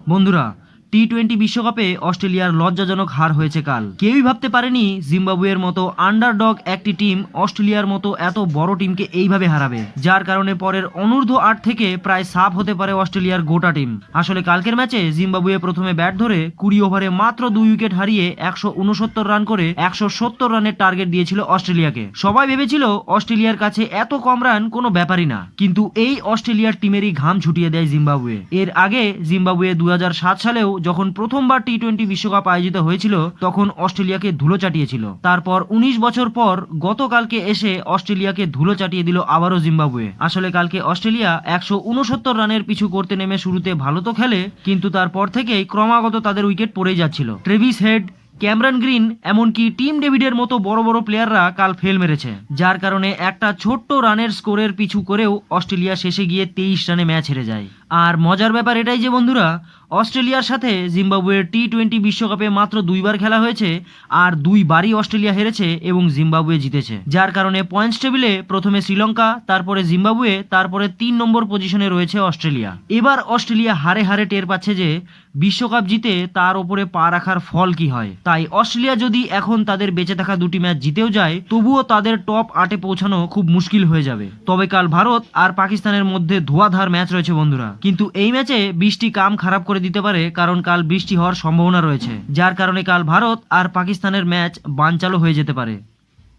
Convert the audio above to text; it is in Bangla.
বন্ধুরা, টি-20 বিশ্বকাপে অস্ট্রেলিয়ার লজ্জাজনক হার হয়েছে কাল। কেউই ভাবতে পারেনি জিম্বাবুয়ের মতো আন্ডারডগ একটি টিম অস্ট্রেলিয়ার মতো এত বড় টিমকে এইভাবে হারাবে, যার কারণে পরের অনূর্ধ্ব ৮ থেকে প্রায় সাফ হতে পারে অস্ট্রেলিয়ার গোটা টিম। আসলে কালকের ম্যাচে জিম্বাবুয়ে প্রথমে ব্যাট ধরে ২০ ওভারে মাত্র ২ উইকেট হারিয়ে ১৬৯ রান করে ১৭০ রানের টার্গেট দিয়েছিল অস্ট্রেলিয়াকে। সবাই ভেবেছিল অস্ট্রেলিয়ার কাছে এত কম রান কোনো ব্যাপারই না, কিন্তু এই অস্ট্রেলিয়ার টিমেরই ঘাম ছুটিয়ে দেয় জিম্বাবুয়ে। এর আগে জিম্বাবুয়ে ২০০৭ সালেও যখন প্রথমবার টি-20 বিশ্বকাপ আয়োজিত হয়েছিল তখন অস্ট্রেলিয়াকে ধুলো চাটিয়েছিল। তারপর ১৯ বছর পর গতকালকে এসে অস্ট্রেলিয়াকে ধুলো চাটিয়ে দিল আবারও জিম্বাবুয়ে। আসলে কালকে অস্ট্রেলিয়া ১৬৯ রানের পিছু করতে নেমে শুরুতে ভালো তো খেলে, কিন্তু তারপর থেকেই ক্রমাগত তাদের উইকেট পড়েই যাচ্ছিল। ট্রেভিস হেড, ক্যামেরন গ্রিন, এমনকি টিম ডেভিডের মতো বড় বড় প্লেয়াররা কাল ফেল মেরেছে, যার কারণে একটা ছোট্ট রানের স্কোরের পিছু করেও অস্ট্রেলিয়া শেষে গিয়ে ২৩ রানে ম্যাচ হেরে যায়। আর মজার ব্যাপার এটাই যে বন্ধুরা, অস্ট্রেলিয়ার সাথে জিম্বাবুয়ের টি-20 বিশ্বকাপে মাত্র ২ বার খেলা হয়েছে, আর ২ বারই অস্ট্রেলিয়া হেরেছে এবং জিম্বাবুয়ে জিতেছে, যার কারণে পয়েন্টস টেবিলে প্রথমে শ্রীলঙ্কা, তারপরে জিম্বাবুয়ে, তারপরে ৩ নম্বর পজিশনে রয়েছে অস্ট্রেলিয়া। এবার অস্ট্রেলিয়া হারে হারে টের পাচ্ছে যে বিশ্বকাপ জিতে তার ওপরে পা রাখার ফল কি হয়। তাই অস্ট্রেলিয়া যদি এখন তাদের বেঁচে থাকা ২টি ম্যাচ জিতেও যায়, তবুও তাদের টপ ৮-এ পৌঁছানো খুব মুশকিল হয়ে যাবে। তবে কাল ভারত আর পাকিস্তানের মধ্যে ধোঁয়াধার ম্যাচ রয়েছে বন্ধুরা, কিন্তু এই ম্যাচে বৃষ্টি কাম খারাপ করে দিতে পারে, কারণ কাল বৃষ্টি হওয়ার সম্ভাবনা রয়েছে, যার কারণে কাল ভারত আর পাকিস্তানের ম্যাচ বানচালও হয়ে যেতে পারে।